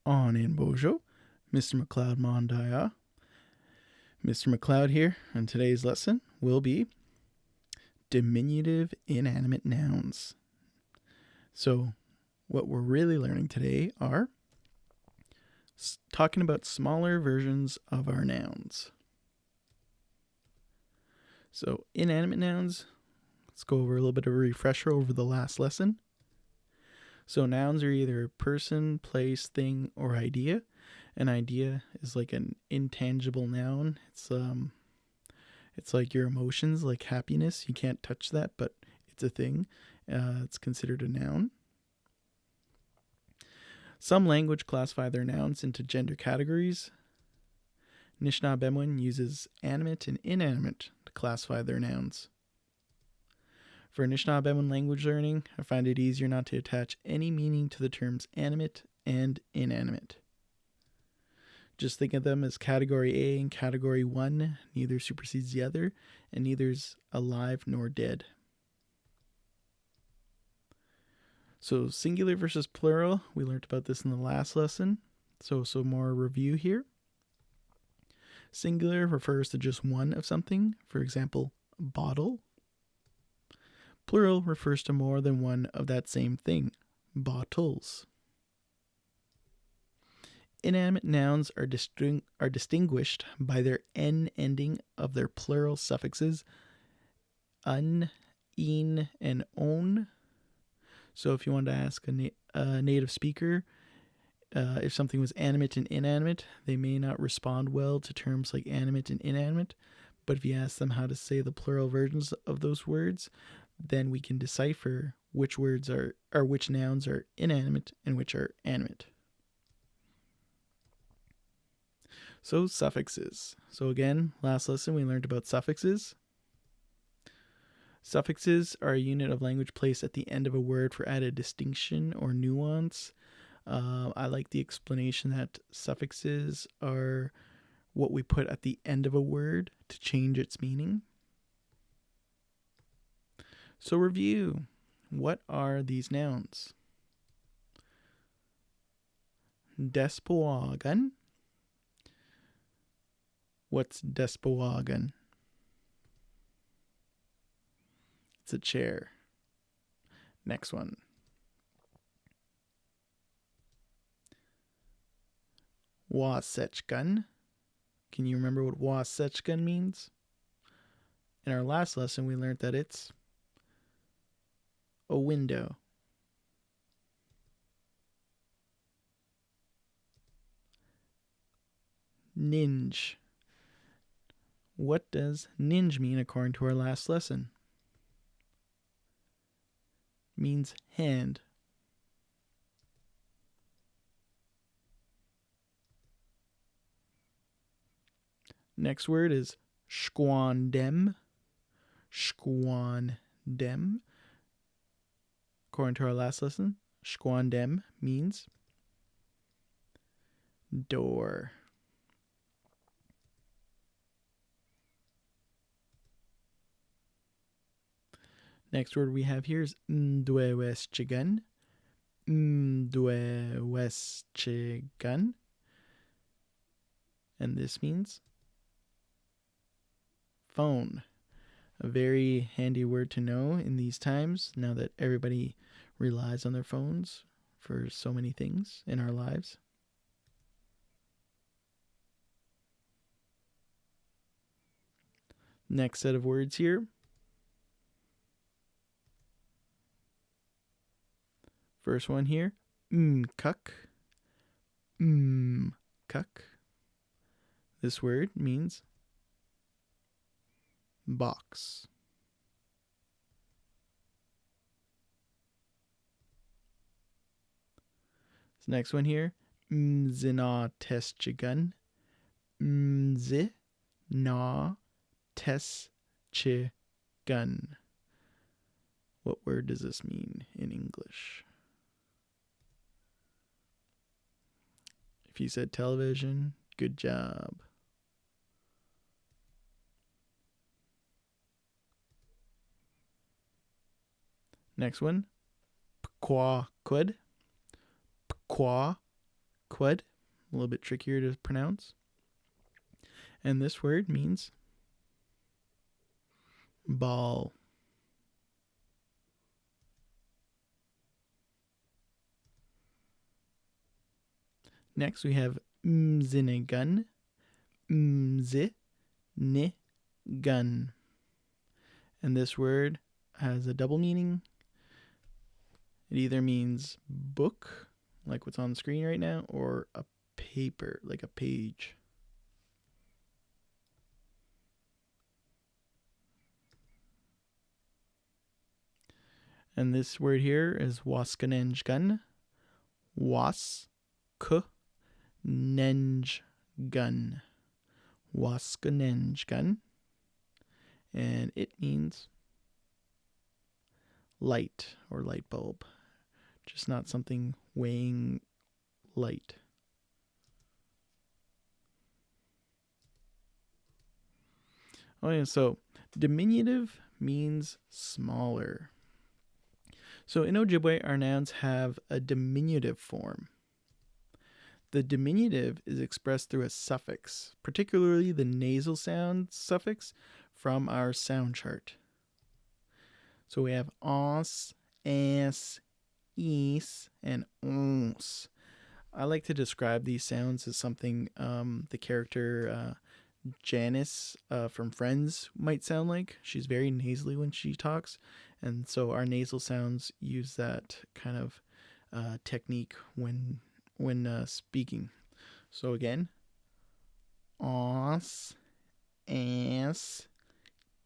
On in Bojo, Mr. McLeod Mondaya. Mr. McLeod here, and today's lesson will be diminutive inanimate nouns. So, what we're really learning today are talking about smaller versions of our nouns. So, inanimate nouns, let's go over a little bit of a refresher over the last lesson. So, nouns are either a person, place, thing, or idea. An idea is like an intangible noun. It's like your emotions, like happiness. You can't touch that, but it's a thing. It's considered a noun. Some language classify their nouns into gender categories. Nishnaabemwin uses animate and inanimate to classify their nouns. For Nishnaabemwin language learning, I find it easier not to attach any meaning to the terms animate and inanimate. Just think of them as category A and category 1. Neither supersedes the other, and neither's alive nor dead. So singular versus plural, we learned about this in the last lesson. So more review here. Singular refers to just one of something, for example, bottle. Plural refers to more than one of that same thing, bottles. Inanimate nouns are distinguished by their N ending of their plural suffixes un, een, and own. So if you wanted to ask a native speaker if something was animate and inanimate, they may not respond well to terms like animate and inanimate. But if you ask them how to say the plural versions of those words, then we can decipher which words are, or which nouns are inanimate and which are animate. So suffixes. So again, last lesson we learned about suffixes. Suffixes are a unit of language placed at the end of a word for added distinction or nuance. I like the explanation that suffixes are what we put at the end of a word to change its meaning. So review. What are these nouns? Despowagan. What's despowagan? It's a chair. Next one. Wasechgun. Can you remember what wasechgun means? In our last lesson, we learned that it's a window. Ninj. What does ninj mean according to our last lesson? It means hand. Next word is squandem. Squandem. According to our last lesson, squandem means door. Next word we have here is mdweweschigan. Mdweweschigan. And this means phone. A very handy word to know in these times, now that everybody relies on their phones for so many things in our lives. Next set of words here. First one here, mkuk. Mkuk. This word means box. This next one here, mzinateschigun. Mzinateschigun. What word does this mean in English? If you said television, good job. Next one, pquaquid. Pquaquid. quad, a little bit trickier to pronounce. And this word means ball. Next we have mzinegun, mzi, ni, gun. And this word has a double meaning. It either means book, like what's on the screen right now, or a paper, like a page. And this word here is waskanenjgun, was-k-nenjgun, waskanenjgun, and it means light or light bulb, just not something weighing light. Oh yeah, so diminutive means smaller. So in Ojibwe, our nouns have a diminutive form. The diminutive is expressed through a suffix, particularly the nasal sound suffix from our sound chart. So we have os, as, is, and ons. I like to describe these sounds as something the character Janice from Friends might sound like. She's very nasally when she talks, and so our nasal sounds use that kind of technique when speaking. So again, os, as,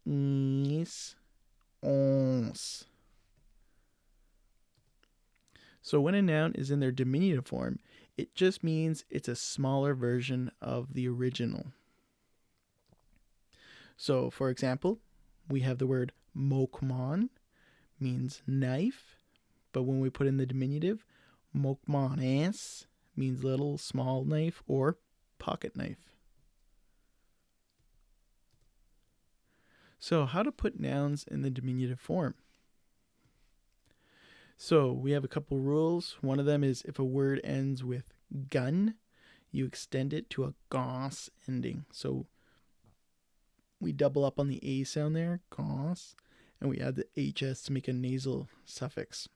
is, ons. So when a noun is in their diminutive form, it just means it's a smaller version of the original. So for example, we have the word mokmon, means knife, but when we put in the diminutive, mokmonas means little, small knife or pocket knife. So how to put nouns in the diminutive form? So we have a couple rules. One of them is if a word ends with gun, you extend it to a gos ending. So we double up on the A sound there, gos, and we add the HS to make a nasal suffix.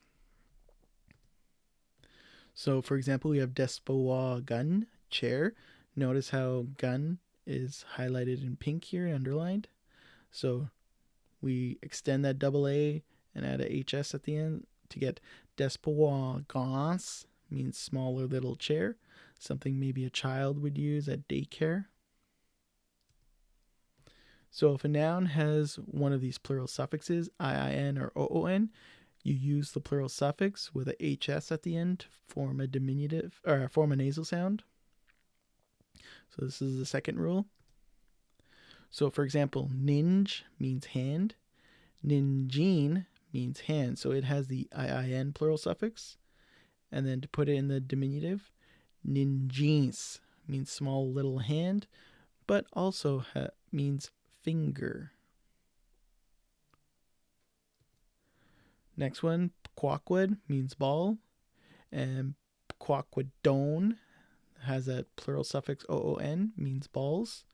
So for example, we have despowa gun, chair. Notice how gun is highlighted in pink here, underlined. So we extend that double A and add a HS at the end to get despowa gos, means smaller little chair, something maybe a child would use at daycare. So if a noun has one of these plural suffixes, IIN or OON, you use the plural suffix with a HS at the end to form a diminutive or form a nasal sound. So this is the second rule. So for example, ninj means hand, ninjin means hand. So it has the IIN plural suffix. And then to put it in the diminutive, ninjins means small little hand, but also means finger. Next one, quaquad means ball, and quaquadon has a plural suffix OON, means balls,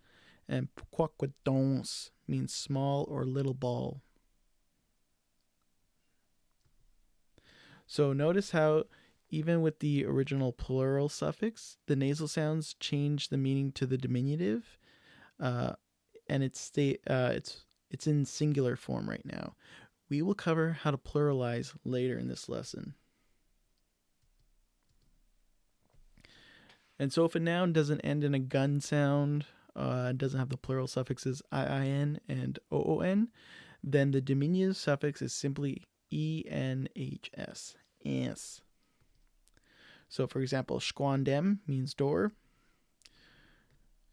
and quaquadons means small or little ball. So notice how even with the original plural suffix, the nasal sounds change the meaning to the diminutive, and it's in singular form right now. We will cover how to pluralize later in this lesson. And so if a noun doesn't end in a gun sound, doesn't have the plural suffixes IIN and OON, then the diminutive suffix is simply ENHS, ans. So for example, squandem means door.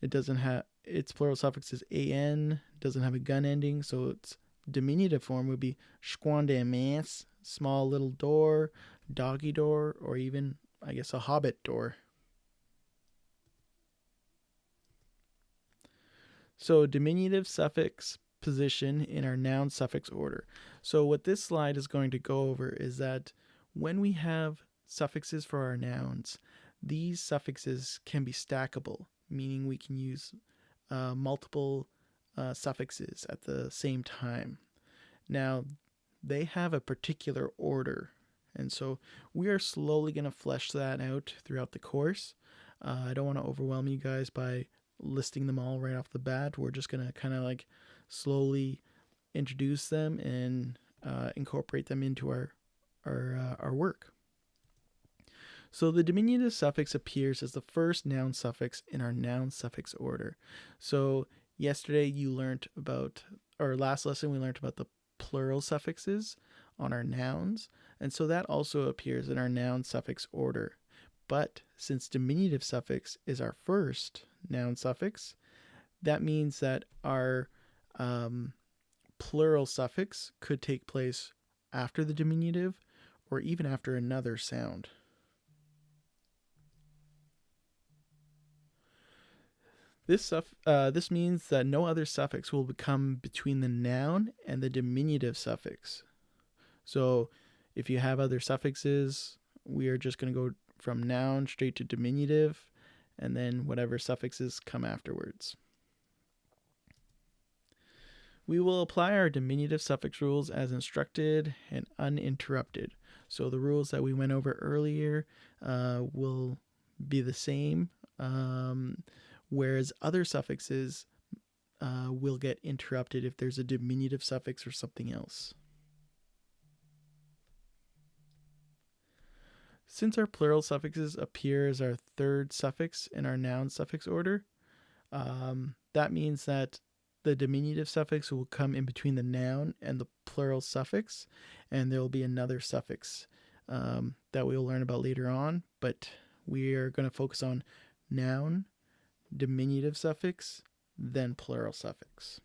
It doesn't have, its plural suffix is AN, doesn't have a gun ending, so its diminutive form would be squandemans, small little door, doggy door, or even, I guess, a hobbit door. So diminutive suffix position in our noun suffix order. So what this slide is going to go over is that when we have suffixes for our nouns, these suffixes can be stackable, meaning we can use multiple suffixes at the same time. Now, they have a particular order, and so we are slowly going to flesh that out throughout the course. I don't want to overwhelm you guys by listing them all right off the bat. We're just going to kind of like slowly introduce them and incorporate them into our work. So the diminutive suffix appears as the first noun suffix in our noun suffix order. So yesterday you learned about, or last lesson we learned about the plural suffixes on our nouns, and so that also appears in our noun suffix order. But since diminutive suffix is our first noun suffix, that means that our plural suffix could take place after the diminutive or even after another sound. This means that no other suffix will become between the noun and the diminutive suffix. So if you have other suffixes, we are just going to go from noun straight to diminutive, and then whatever suffixes come afterwards. We will apply our diminutive suffix rules as instructed and uninterrupted. So the rules that we went over earlier will be the same, whereas other suffixes will get interrupted if there's a diminutive suffix or something else. Since our plural suffixes appear as our third suffix in our noun suffix order, that means that the diminutive suffix will come in between the noun and the plural suffix, and there will be another suffix that we'll learn about later on, but we are going to focus on noun, diminutive suffix, then plural suffix.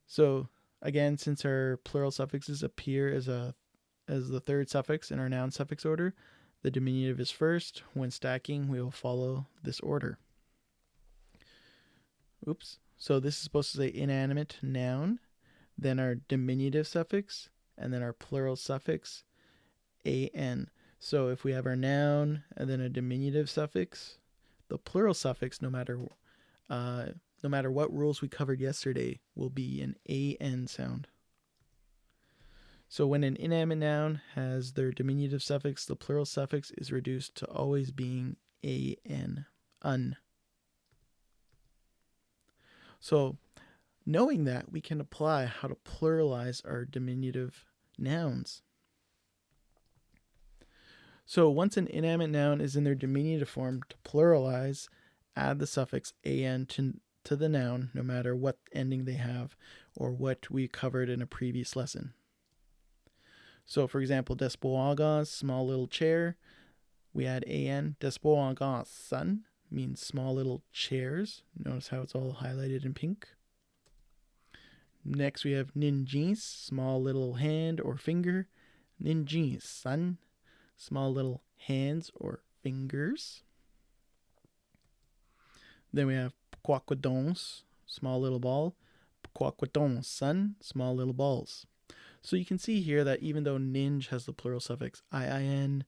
So again, since our plural suffixes appear as the third suffix in our noun suffix order, the diminutive is first. When stacking, we will follow this order. Oops. So this is supposed to say inanimate noun, then our diminutive suffix, and then our plural suffix, an. So if we have our noun and then a diminutive suffix, the plural suffix, no matter what rules we covered yesterday, will be an an sound. So when an inanimate noun has their diminutive suffix, the plural suffix is reduced to always being an, un. So knowing that, we can apply how to pluralize our diminutive nouns. So once an inanimate noun is in their diminutive form, to pluralize, add the suffix an to the noun, no matter what ending they have or what we covered in a previous lesson. So for example, despoagas, small little chair, we add an. Despoagas sun means small little chairs. Notice how it's all highlighted in pink. Next we have ninjis, small little hand or finger. Ninjis sun, small little hands or fingers. Then we have quaquadons, small little ball. Quaquadons sun, small little balls. So you can see here that even though ninj has the plural suffix iin,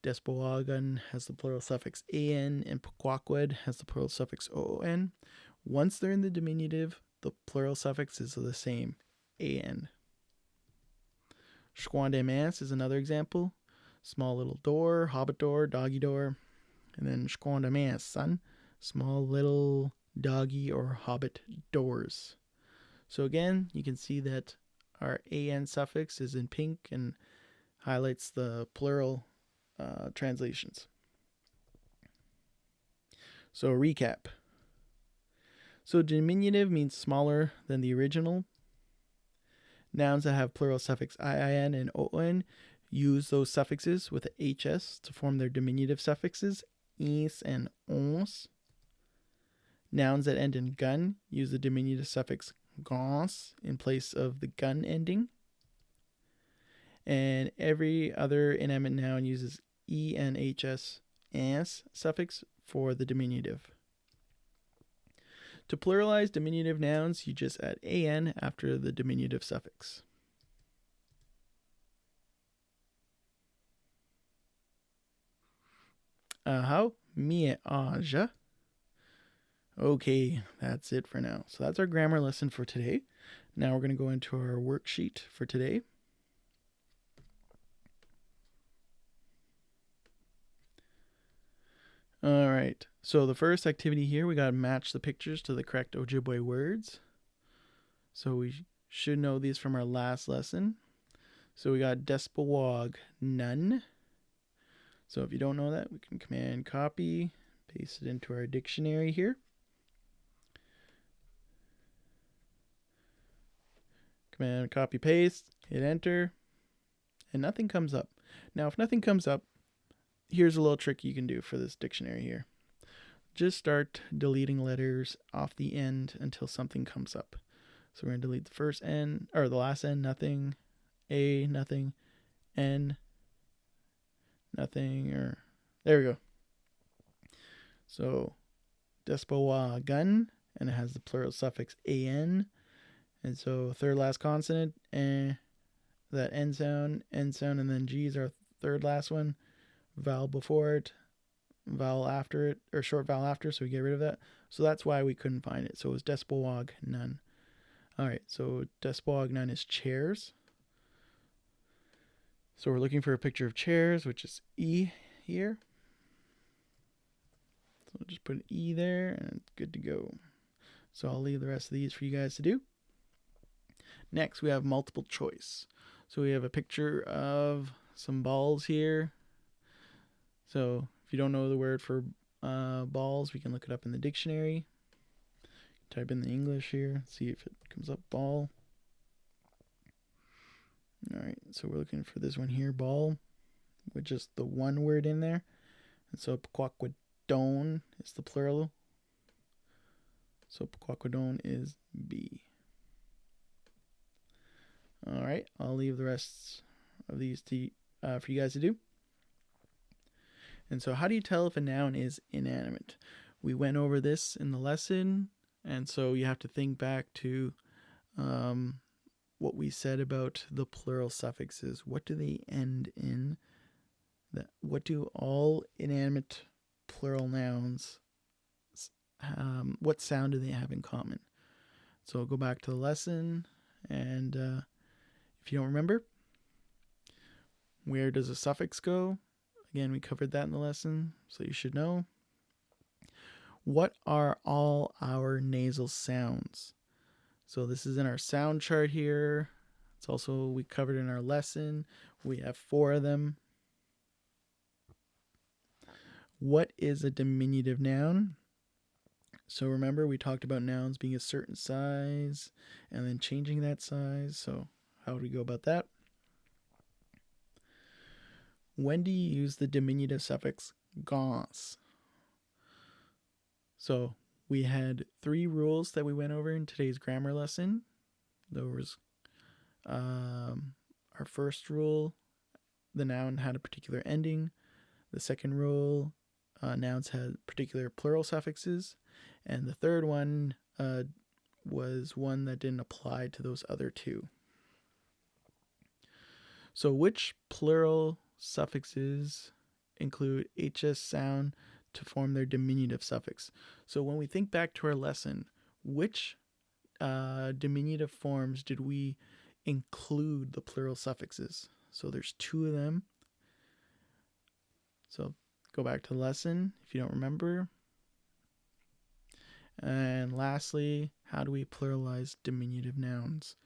despoagan has the plural suffix an, and quaquad has the plural suffix oon, once they're in the diminutive, the plural suffix is the same, an. Shquandemans is another example. Small little door, hobbit door, doggy door. And then shquandemans son, small little doggy or hobbit doors. So again, you can see that our an suffix is in pink and highlights the plural translations. So recap. So diminutive means smaller than the original. Nouns that have plural suffix iin and on use those suffixes with a hs to form their diminutive suffixes is and ons. Nouns that end in gun use the diminutive suffix gons in place of the gun ending. And every other inanimate noun uses enhs as suffix for the diminutive. To pluralize diminutive nouns, you just add an after the diminutive suffix. How? Mie aja. Okay, that's it for now. So that's our grammar lesson for today. Now we're going to go into our worksheet for today. All right, so the first activity here, we got to match the pictures to the correct Ojibwe words. So we should know these from our last lesson. So we got Despawag none. So if you don't know that, we can command copy, paste it into our dictionary here. Command copy paste, hit enter, and nothing comes up. Now if nothing comes up, here's a little trick you can do for this dictionary here. Just start deleting letters off the end until something comes up. So we're going to delete the first N, or the last N, nothing, A, nothing, N, nothing, or there we go. So Despowa gun, and it has the plural suffix an, and so third last consonant, that N sound, and then G is our third last one, vowel before it, vowel after it, or short vowel after, so we get rid of that. So that's why we couldn't find it. So it was Despawag none. All right, so Despawag none is chairs. So we're looking for a picture of chairs, which is E here. So we'll just put an E there, and it's good to go. So I'll leave the rest of these for you guys to do. Next, we have multiple choice. So we have a picture of some balls here. So if you don't know the word for balls, we can look it up in the dictionary. Type in the English here, see if it comes up, ball. All right, so we're looking for this one here, ball, with just the one word in there. And so Pequawquadon is the plural. So Pequawquadon is B. All right, I'll leave the rest of these for you guys to do. And so how do you tell if a noun is inanimate? We went over this in the lesson, and so you have to think back to what we said about the plural suffixes. What do they end in? What do all inanimate plural nouns, what sound do they have in common? So I'll go back to the lesson, and if you don't remember, where does a suffix go? Again, we covered that in the lesson, so you should know. What are all our nasal sounds? So this is in our sound chart here. It's also, we covered in our lesson. We have 4 of them. What is a diminutive noun? So remember, we talked about nouns being a certain size and then changing that size. So how do we go about that? When do you use the diminutive suffix gons? So we had 3 rules that we went over in today's grammar lesson. There was our first rule, the noun had a particular ending. The second rule, nouns had particular plural suffixes. And the third one was one that didn't apply to those other 2. So which plural suffixes include HS sound to form their diminutive suffix? So when we think back to our lesson, which diminutive forms did we include the plural suffixes? So there's 2 of them. So go back to the lesson if you don't remember. And lastly, how do we pluralize diminutive nouns?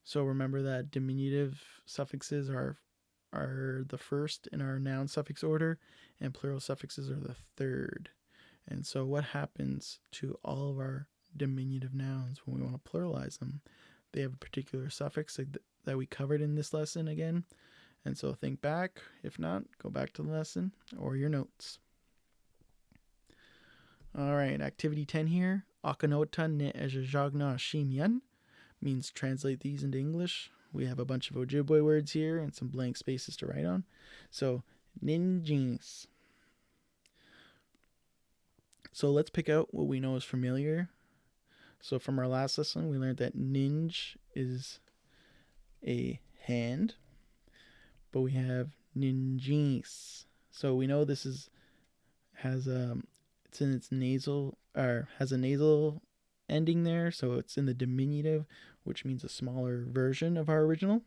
So remember that diminutive suffixes are the first in our noun suffix order, and plural suffixes are the third. And so what happens to all of our diminutive nouns when we want to pluralize them? They have a particular suffix that we covered in this lesson again. And so think back. If not, go back to the lesson or your notes. All right, activity 10 here. Akanota ne ejajagna shimyan means translate these into English. We have a bunch of Ojibwe words here and some blank spaces to write on. So, ninjins. So let's pick out what we know is familiar. So from our last lesson, we learned that ninj is a hand, but we have ninjins. So we know this is has it's in its nasal, or has a nasal ending there, so it's in the diminutive, which means a smaller version of our original.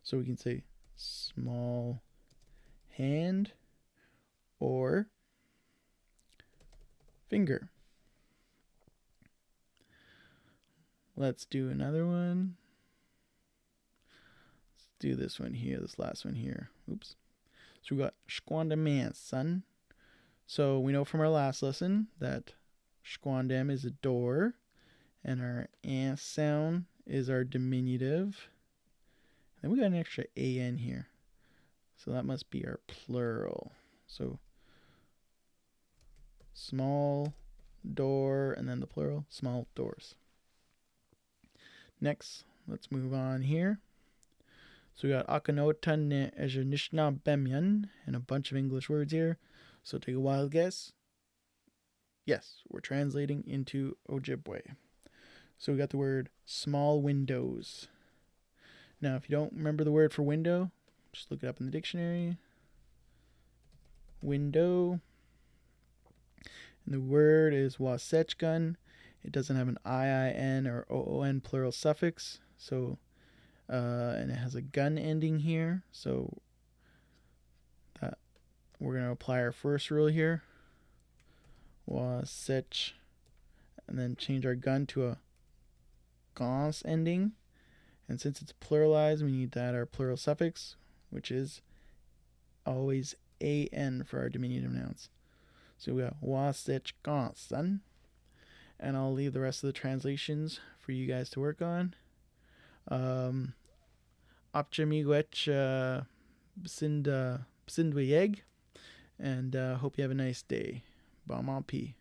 So we can say small hand or finger. Let's do another one. Let's do this one here, this last one here. Oops. So we got Squandam, son. So we know from our last lesson that Squandam is a door, and our ant sound is our diminutive. And we got an extra an here, so that must be our plural. So small door, and then the plural, small doors. Next, let's move on here. So we got Akhenaten as your Nishnaabemwin and a bunch of English words here. So take a wild guess. Yes, we're translating into Ojibwe. So we got the word small windows. Now, if you don't remember the word for window, just look it up in the dictionary. Window. And the word is wasechgun. It doesn't have an IIN or OON plural suffix. So, and it has a gun ending here. So that we're going to apply our first rule here. Wasech. And then change our gun to a gons ending. And since it's pluralized, we need to add our plural suffix, which is always an for our diminutive nouns. So we got wasech gonsan. And I'll leave the rest of the translations for you guys to work on. Opchemigwech bsindweyeg. And hope you have a nice day. Bamapi.